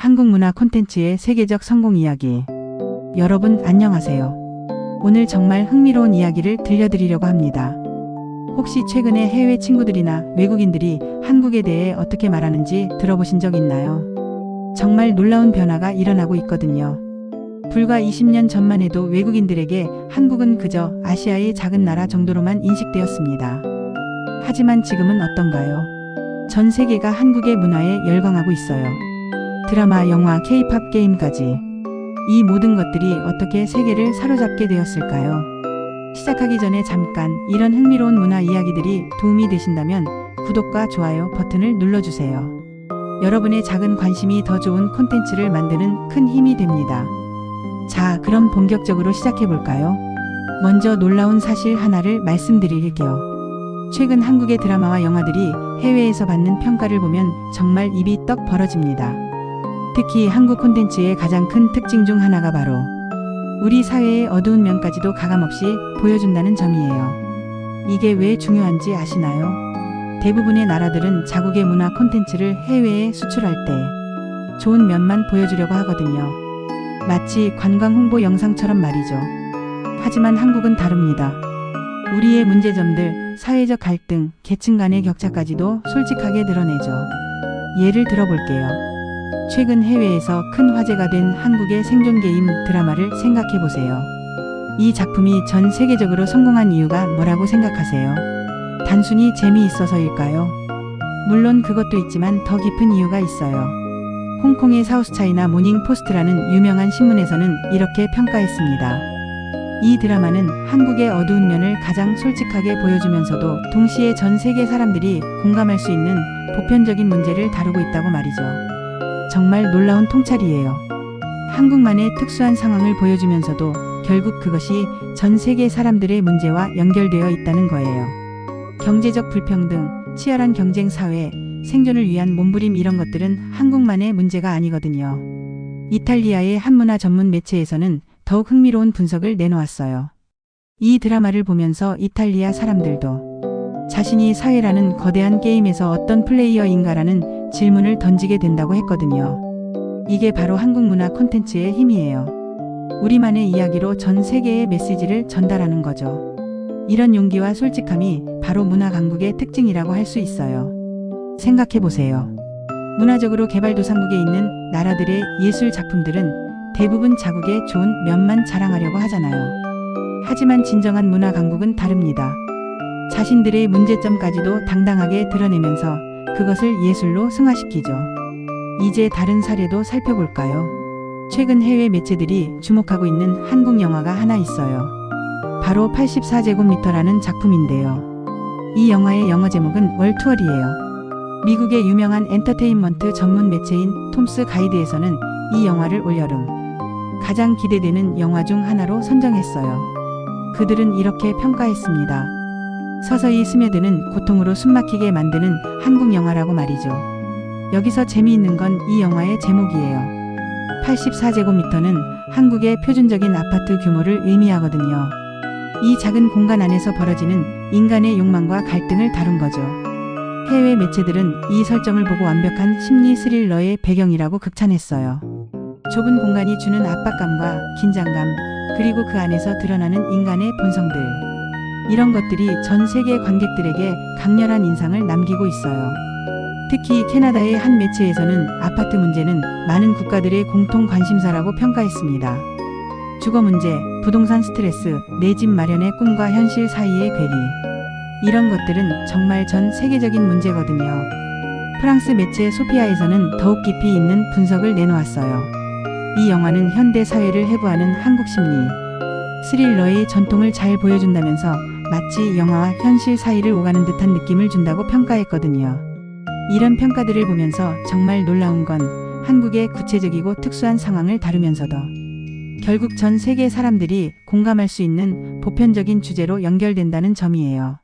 한국 문화 콘텐츠의 세계적 성공 이야기. 여러분 안녕하세요. 오늘 정말 흥미로운 이야기를 들려드리려고 합니다. 혹시 최근에 해외 친구들이나 외국인들이 한국에 대해 어떻게 말하는지 들어보신 적 있나요? 정말 놀라운 변화가 일어나고 있거든요. 불과 20년 전만 해도 외국인들에게 한국은 그저 아시아의 작은 나라 정도로만 인식되었습니다. 하지만 지금은 어떤가요? 전 세계가 한국의 문화에 열광하고 있어요. 드라마, 영화, K-팝, 게임까지. 이 모든 것들이 어떻게 세계를 사로잡게 되었을까요? 시작하기 전에 잠깐 이런 흥미로운 문화 이야기들이 도움이 되신다면 구독과 좋아요 버튼을 눌러주세요. 여러분의 작은 관심이 더 좋은 콘텐츠를 만드는 큰 힘이 됩니다. 자, 그럼 본격적으로 시작해볼까요? 먼저 놀라운 사실 하나를 말씀드릴게요. 최근 한국의 드라마와 영화들이 해외에서 받는 평가를 보면 정말 입이 떡 벌어집니다. 특히 한국 콘텐츠의 가장 큰 특징 중 하나가 바로 우리 사회의 어두운 면까지도 가감없이 보여준다는 점이에요. 이게 왜 중요한지 아시나요? 대부분의 나라들은 자국의 문화 콘텐츠를 해외에 수출할 때 좋은 면만 보여주려고 하거든요. 마치 관광 홍보 영상처럼 말이죠. 하지만 한국은 다릅니다. 우리의 문제점들, 사회적 갈등, 계층 간의 격차까지도 솔직하게 드러내죠. 예를 들어볼게요. 최근 해외에서 큰 화제가 된 한국의 생존 게임 드라마를 생각해보세요. 이 작품이 전 세계적으로 성공한 이유가 뭐라고 생각하세요? 단순히 재미있어서일까요? 물론 그것도 있지만 더 깊은 이유가 있어요. 홍콩의 사우스차이나 모닝포스트라는 유명한 신문에서는 이렇게 평가했습니다. 이 드라마는 한국의 어두운 면을 가장 솔직하게 보여주면서도 동시에 전 세계 사람들이 공감할 수 있는 보편적인 문제를 다루고 있다고 말이죠. 정말 놀라운 통찰이에요. 한국만의 특수한 상황을 보여주면서도 결국 그것이 전 세계 사람들의 문제와 연결되어 있다는 거예요. 경제적 불평등, 치열한 경쟁 사회, 생존을 위한 몸부림 이런 것들은 한국만의 문제가 아니거든요. 이탈리아의 한문화 전문 매체에서는 더욱 흥미로운 분석을 내놓았어요. 이 드라마를 보면서 이탈리아 사람들도 자신이 사회라는 거대한 게임에서 어떤 플레이어인가라는 질문을 던지게 된다고 했거든요. 이게 바로 한국 문화 콘텐츠의 힘이에요. 우리만의 이야기로 전 세계의 메시지를 전달하는 거죠. 이런 용기와 솔직함이 바로 문화 강국의 특징이라고 할 수 있어요. 생각해보세요. 문화적으로 개발도상국에 있는 나라들의 예술 작품들은 대부분 자국의 좋은 면만 자랑하려고 하잖아요. 하지만 진정한 문화 강국은 다릅니다. 자신들의 문제점까지도 당당하게 드러내면서 그것을 예술로 승화시키죠. 이제 다른 사례도 살펴볼까요? 최근 해외 매체들이 주목하고 있는 한국 영화가 하나 있어요. 바로 84제곱미터라는 작품인데요. 이 영화의 영어 제목은 월투얼이에요. 미국의 유명한 엔터테인먼트 전문 매체인 톰스 가이드에서는 이 영화를 올여름 가장 기대되는 영화 중 하나로 선정했어요. 그들은 이렇게 평가했습니다. 서서히 스며드는 고통으로 숨막히게 만드는 한국 영화라고 말이죠. 여기서 재미있는 건 이 영화의 제목이에요. 84제곱미터는 한국의 표준적인 아파트 규모를 의미하거든요. 이 작은 공간 안에서 벌어지는 인간의 욕망과 갈등을 다룬 거죠. 해외 매체들은 이 설정을 보고 완벽한 심리 스릴러의 배경이라고 극찬했어요. 좁은 공간이 주는 압박감과 긴장감, 그리고 그 안에서 드러나는 인간의 본성들. 이런 것들이 전 세계 관객들에게 강렬한 인상을 남기고 있어요. 특히 캐나다의 한 매체에서는 아파트 문제는 많은 국가들의 공통 관심사라고 평가했습니다. 주거 문제, 부동산 스트레스, 내 집 마련의 꿈과 현실 사이의 괴리. 이런 것들은 정말 전 세계적인 문제거든요. 프랑스 매체 소피아에서는 더욱 깊이 있는 분석을 내놓았어요. 이 영화는 현대 사회를 해부하는 한국 심리, 스릴러의 전통을 잘 보여준다면서 마치 영화와 현실 사이를 오가는 듯한 느낌을 준다고 평가했거든요. 이런 평가들을 보면서 정말 놀라운 건 한국의 구체적이고 특수한 상황을 다루면서도 결국 전 세계 사람들이 공감할 수 있는 보편적인 주제로 연결된다는 점이에요.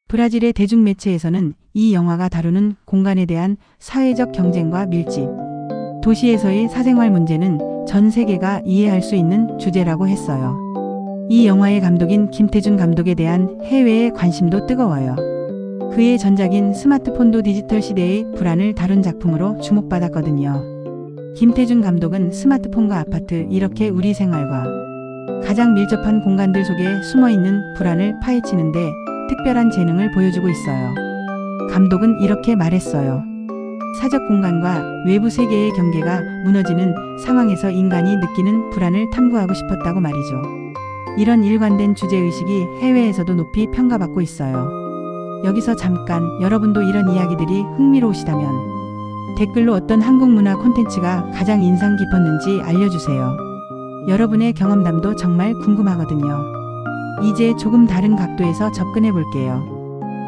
브라질의 대중매체에서는 이 영화가 다루는 공간에 대한 사회적 경쟁과 밀집, 도시에서의 사생활 문제는 전 세계가 이해할 수 있는 주제라고 했어요. 이 영화의 감독인 김태준 감독에 대한 해외의 관심도 뜨거워요. 그의 전작인 스마트폰도 디지털 시대의 불안을 다룬 작품으로 주목받았거든요. 김태준 감독은 스마트폰과 아파트, 이렇게 우리 생활과 가장 밀접한 공간들 속에 숨어있는 불안을 파헤치는데 특별한 재능을 보여주고 있어요. 감독은 이렇게 말했어요. 사적 공간과 외부 세계의 경계가 무너지는 상황에서 인간이 느끼는 불안을 탐구하고 싶었다고 말이죠. 이런 일관된 주제의식이 해외에서도 높이 평가받고 있어요. 여기서 잠깐 여러분도 이런 이야기들이 흥미로우시다면 댓글로 어떤 한국 문화 콘텐츠가 가장 인상 깊었는지 알려주세요. 여러분의 경험담도 정말 궁금하거든요. 이제 조금 다른 각도에서 접근해 볼게요.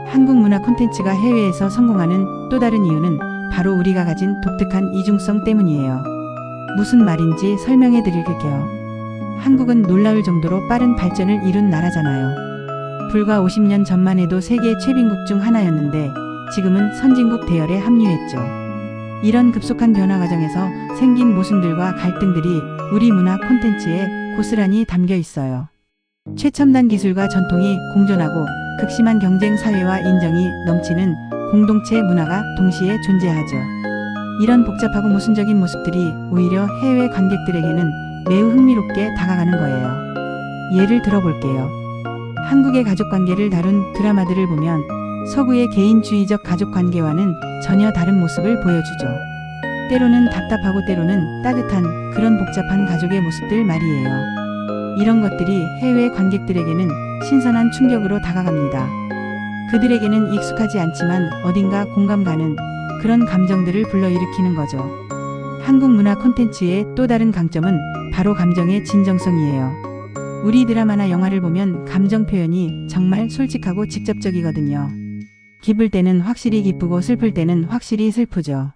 한국 문화 콘텐츠가 해외에서 성공하는 또 다른 이유는 바로 우리가 가진 독특한 이중성 때문이에요. 무슨 말인지 설명해 드릴게요. 한국은 놀라울 정도로 빠른 발전을 이룬 나라잖아요. 불과 50년 전만 해도 세계 최빈국 중 하나였는데 지금은 선진국 대열에 합류했죠. 이런 급속한 변화 과정에서 생긴 모순들과 갈등들이 우리 문화 콘텐츠에 고스란히 담겨 있어요. 최첨단 기술과 전통이 공존하고 극심한 경쟁 사회와 인정이 넘치는 공동체 문화가 동시에 존재하죠. 이런 복잡하고 모순적인 모습들이 오히려 해외 관객들에게는 매우 흥미롭게 다가가는 거예요. 예를 들어볼게요. 한국의 가족관계를 다룬 드라마들을 보면 서구의 개인주의적 가족관계와는 전혀 다른 모습을 보여주죠. 때로는 답답하고 때로는 따뜻한 그런 복잡한 가족의 모습들 말이에요. 이런 것들이 해외 관객들에게는 신선한 충격으로 다가갑니다. 그들에게는 익숙하지 않지만 어딘가 공감 가는 그런 감정들을 불러일으키는 거죠. 한국 문화 콘텐츠의 또 다른 강점은 바로 감정의 진정성이에요. 우리 드라마나 영화를 보면 감정 표현이 정말 솔직하고 직접적이거든요. 기쁠 때는 확실히 기쁘고 슬플 때는 확실히 슬프죠.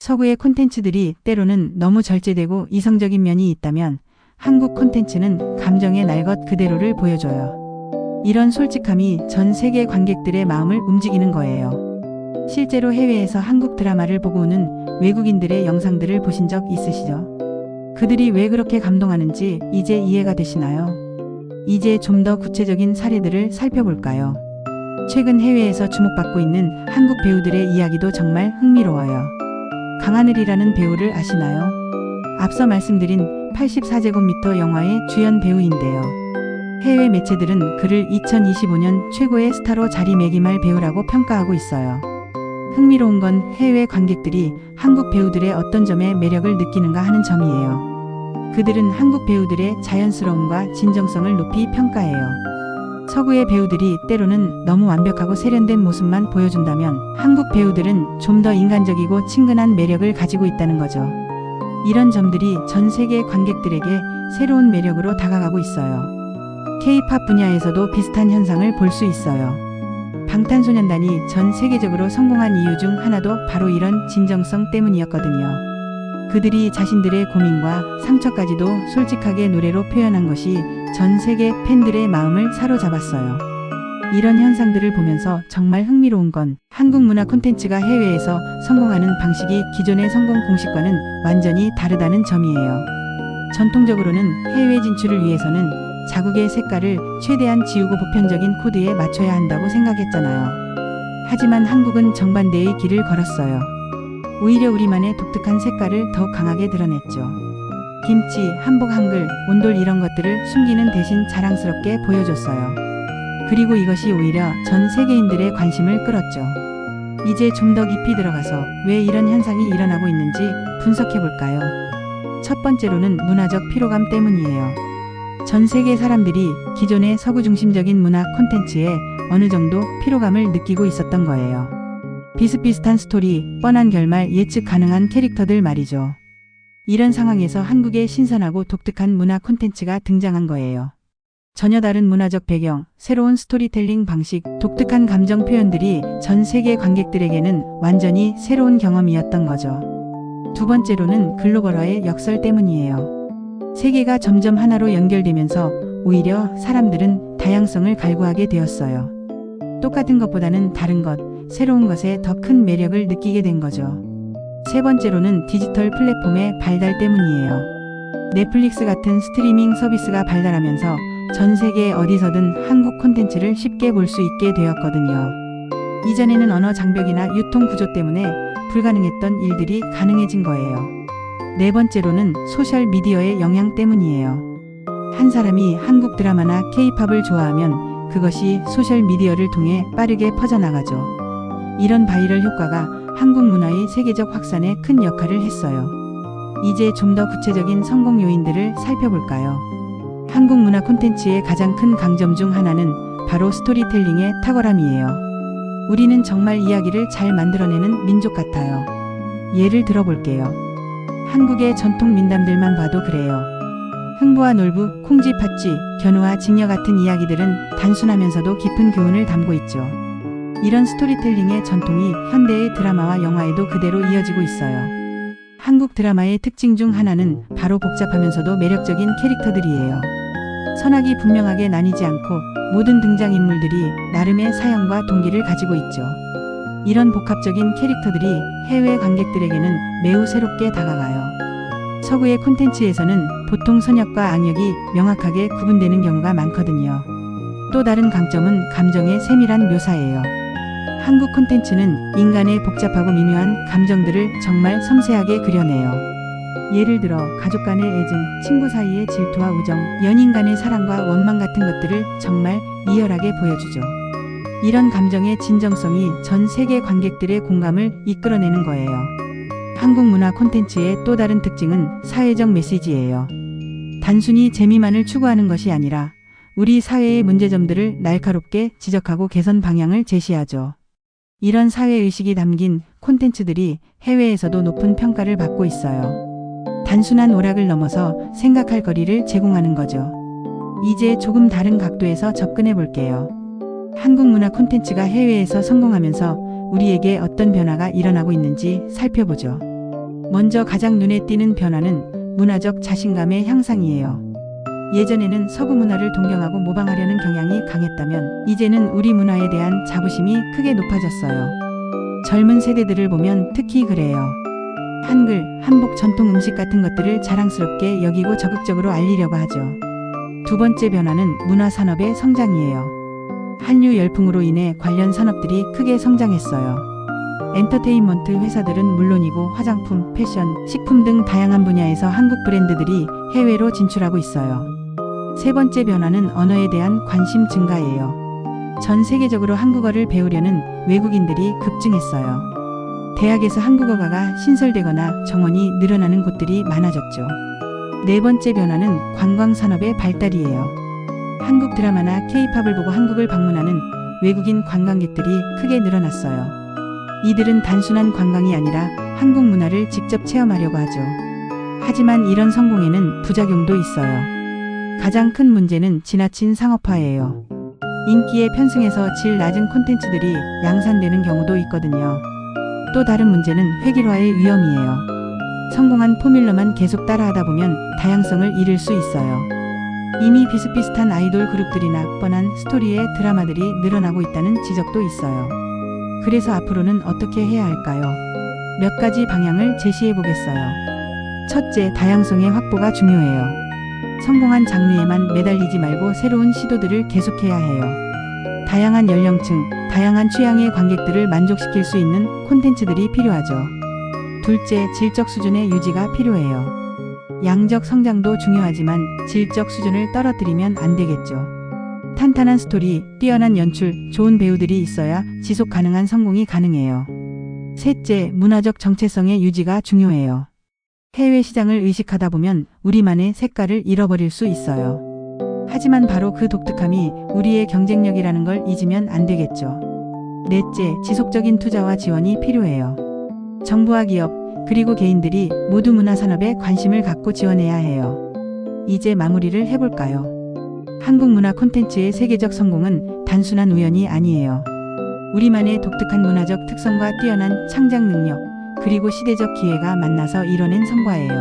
서구의 콘텐츠들이 때로는 너무 절제되고 이성적인 면이 있다면 한국 콘텐츠는 감정의 날 것 그대로를 보여줘요. 이런 솔직함이 전 세계 관객들의 마음을 움직이는 거예요. 실제로 해외에서 한국 드라마를 보고 오는 외국인들의 영상들을 보신 적 있으시죠? 그들이 왜 그렇게 감동하는지 이제 이해가 되시나요? 이제 좀 더 구체적인 사례들을 살펴볼까요? 최근 해외에서 주목받고 있는 한국 배우들의 이야기도 정말 흥미로워요. 강하늘이라는 배우를 아시나요? 앞서 말씀드린 84제곱미터 영화의 주연 배우인데요. 해외 매체들은 그를 2025년 최고의 스타로 자리매김할 배우라고 평가하고 있어요. 흥미로운 건 해외 관객들이 한국 배우들의 어떤 점에 매력을 느끼는가 하는 점이에요. 그들은 한국 배우들의 자연스러움과 진정성을 높이 평가해요. 서구의 배우들이 때로는 너무 완벽하고 세련된 모습만 보여준다면 한국 배우들은 좀 더 인간적이고 친근한 매력을 가지고 있다는 거죠. 이런 점들이 전 세계 관객들에게 새로운 매력으로 다가가고 있어요. K-팝 분야에서도 비슷한 현상을 볼 수 있어요. 방탄소년단이 전 세계적으로 성공한 이유 중 하나도 바로 이런 진정성 때문이었거든요. 그들이 자신들의 고민과 상처까지도 솔직하게 노래로 표현한 것이 전 세계 팬들의 마음을 사로잡았어요. 이런 현상들을 보면서 정말 흥미로운 건 한국 문화 콘텐츠가 해외에서 성공하는 방식이 기존의 성공 공식과는 완전히 다르다는 점이에요. 전통적으로는 해외 진출을 위해서는 자국의 색깔을 최대한 지우고 보편적인 코드에 맞춰야 한다고 생각했잖아요. 하지만 한국은 정반대의 길을 걸었어요. 오히려 우리만의 독특한 색깔을 더욱 강하게 드러냈죠. 김치, 한복, 한글, 온돌 이런 것들을 숨기는 대신 자랑스럽게 보여줬어요. 그리고 이것이 오히려 전 세계인들의 관심을 끌었죠. 이제 좀 더 깊이 들어가서 왜 이런 현상이 일어나고 있는지 분석해 볼까요? 첫 번째로는 문화적 피로감 때문이에요. 전 세계 사람들이 기존의 서구 중심적인 문화 콘텐츠에 어느 정도 피로감을 느끼고 있었던 거예요. 비슷비슷한 스토리, 뻔한 결말, 예측 가능한 캐릭터들 말이죠. 이런 상황에서 한국의 신선하고 독특한 문화 콘텐츠가 등장한 거예요. 전혀 다른 문화적 배경, 새로운 스토리텔링 방식, 독특한 감정 표현들이 전 세계 관객들에게는 완전히 새로운 경험이었던 거죠. 두 번째로는 글로벌화의 역설 때문이에요. 세계가 점점 하나로 연결되면서 오히려 사람들은 다양성을 갈구하게 되었어요. 똑같은 것보다는 다른 것, 새로운 것에 더 큰 매력을 느끼게 된 거죠. 세 번째로는 디지털 플랫폼의 발달 때문이에요. 넷플릭스 같은 스트리밍 서비스가 발달하면서 전 세계 어디서든 한국 콘텐츠를 쉽게 볼 수 있게 되었거든요. 이전에는 언어 장벽이나 유통 구조 때문에 불가능했던 일들이 가능해진 거예요. 네 번째로는 소셜미디어의 영향 때문이에요. 한 사람이 한국 드라마나 K-팝을 좋아하면 그것이 소셜미디어를 통해 빠르게 퍼져나가죠. 이런 바이럴 효과가 한국 문화의 세계적 확산에 큰 역할을 했어요. 이제 좀 더 구체적인 성공 요인들을 살펴볼까요? 한국 문화 콘텐츠의 가장 큰 강점 중 하나는 바로 스토리텔링의 탁월함이에요. 우리는 정말 이야기를 잘 만들어내는 민족 같아요. 예를 들어볼게요. 한국의 전통 민담들만 봐도 그래요. 흥부와 놀부, 콩쥐, 팥쥐, 견우와 직녀 같은 이야기들은 단순하면서도 깊은 교훈을 담고 있죠. 이런 스토리텔링의 전통이 현대의 드라마와 영화에도 그대로 이어지고 있어요. 한국 드라마의 특징 중 하나는 바로 복잡하면서도 매력적인 캐릭터들이에요. 선악이 분명하게 나뉘지 않고 모든 등장인물들이 나름의 사연과 동기를 가지고 있죠. 이런 복합적인 캐릭터들이 해외 관객들에게는 매우 새롭게 다가가요. 서구의 콘텐츠에서는 보통 선역과 악역이 명확하게 구분되는 경우가 많거든요. 또 다른 강점은 감정의 세밀한 묘사예요. 한국 콘텐츠는 인간의 복잡하고 미묘한 감정들을 정말 섬세하게 그려내요. 예를 들어 가족 간의 애증, 친구 사이의 질투와 우정, 연인 간의 사랑과 원망 같은 것들을 정말 리얼하게 보여주죠. 이런 감정의 진정성이 전 세계 관객들의 공감을 이끌어내는 거예요. 한국 문화 콘텐츠의 또 다른 특징은 사회적 메시지예요. 단순히 재미만을 추구하는 것이 아니라 우리 사회의 문제점들을 날카롭게 지적하고 개선 방향을 제시하죠. 이런 사회의식이 담긴 콘텐츠들이 해외에서도 높은 평가를 받고 있어요. 단순한 오락을 넘어서 생각할 거리를 제공하는 거죠. 이제 조금 다른 각도에서 접근해 볼게요. 한국 문화 콘텐츠가 해외에서 성공하면서 우리에게 어떤 변화가 일어나고 있는지 살펴보죠. 먼저 가장 눈에 띄는 변화는 문화적 자신감의 향상이에요. 예전에는 서구 문화를 동경하고 모방하려는 경향이 강했다면 이제는 우리 문화에 대한 자부심이 크게 높아졌어요. 젊은 세대들을 보면 특히 그래요. 한글, 한복, 전통 음식 같은 것들을 자랑스럽게 여기고 적극적으로 알리려고 하죠. 두 번째 변화는 문화산업의 성장이에요. 한류 열풍으로 인해 관련 산업들이 크게 성장했어요. 엔터테인먼트 회사들은 물론이고 화장품, 패션, 식품 등 다양한 분야에서 한국 브랜드들이 해외로 진출하고 있어요. 세 번째 변화는 언어에 대한 관심 증가예요. 전 세계적으로 한국어를 배우려는 외국인들이 급증했어요. 대학에서 한국어가가 신설되거나 정원이 늘어나는 곳들이 많아졌죠. 네 번째 변화는 관광산업의 발달이에요. 한국 드라마나 K-팝을 보고 한국을 방문하는 외국인 관광객들이 크게 늘어났어요. 이들은 단순한 관광이 아니라 한국 문화를 직접 체험하려고 하죠. 하지만 이런 성공에는 부작용도 있어요. 가장 큰 문제는 지나친 상업화예요. 인기에 편승해서 질 낮은 콘텐츠들이 양산되는 경우도 있거든요. 또 다른 문제는 획일화의 위험이에요. 성공한 포뮬러만 계속 따라하다 보면 다양성을 잃을 수 있어요. 이미 비슷비슷한 아이돌 그룹들이나 뻔한 스토리의 드라마들이 늘어나고 있다는 지적도 있어요. 그래서 앞으로는 어떻게 해야 할까요? 몇 가지 방향을 제시해 보겠어요. 첫째, 다양성의 확보가 중요해요. 성공한 장르에만 매달리지 말고 새로운 시도들을 계속해야 해요. 다양한 연령층, 다양한 취향의 관객들을 만족시킬 수 있는 콘텐츠들이 필요하죠. 둘째, 질적 수준의 유지가 필요해요. 양적 성장도 중요하지만 질적 수준을 떨어뜨리면 안 되겠죠. 탄탄한 스토리, 뛰어난 연출, 좋은 배우들이 있어야 지속 가능한 성공이 가능해요. 셋째, 문화적 정체성의 유지가 중요해요. 해외 시장을 의식하다 보면 우리만의 색깔을 잃어버릴 수 있어요. 하지만 바로 그 독특함이 우리의 경쟁력이라는 걸 잊으면 안 되겠죠. 넷째, 지속적인 투자와 지원이 필요해요. 정부와 기업, 그리고 개인들이 모두 문화산업에 관심을 갖고 지원해야 해요. 이제 마무리를 해볼까요? 한국 문화 콘텐츠의 세계적 성공은 단순한 우연이 아니에요. 우리만의 독특한 문화적 특성과 뛰어난 창작 능력, 그리고 시대적 기회가 만나서 이뤄낸 성과예요.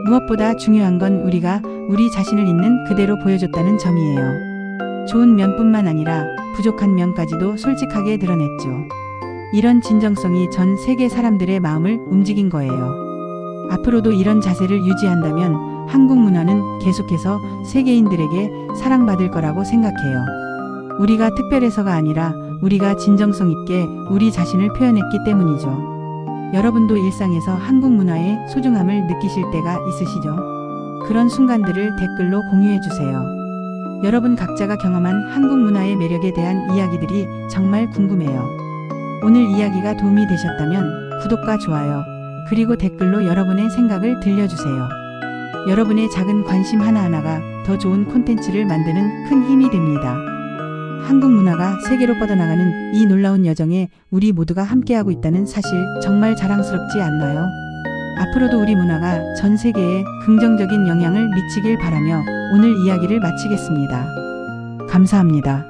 무엇보다 중요한 건 우리가 우리 자신을 있는 그대로 보여줬다는 점이에요. 좋은 면뿐만 아니라 부족한 면까지도 솔직하게 드러냈죠. 이런 진정성이 전 세계 사람들의 마음을 움직인 거예요. 앞으로도 이런 자세를 유지한다면 한국 문화는 계속해서 세계인들에게 사랑받을 거라고 생각해요. 우리가 특별해서가 아니라 우리가 진정성 있게 우리 자신을 표현했기 때문이죠. 여러분도 일상에서 한국 문화의 소중함을 느끼실 때가 있으시죠? 그런 순간들을 댓글로 공유해 주세요. 여러분 각자가 경험한 한국 문화의 매력에 대한 이야기들이 정말 궁금해요. 오늘 이야기가 도움이 되셨다면 구독과 좋아요, 그리고 댓글로 여러분의 생각을 들려주세요. 여러분의 작은 관심 하나하나가 더 좋은 콘텐츠를 만드는 큰 힘이 됩니다. 한국 문화가 세계로 뻗어나가는 이 놀라운 여정에 우리 모두가 함께하고 있다는 사실 정말 자랑스럽지 않나요? 앞으로도 우리 문화가 전 세계에 긍정적인 영향을 미치길 바라며 오늘 이야기를 마치겠습니다. 감사합니다.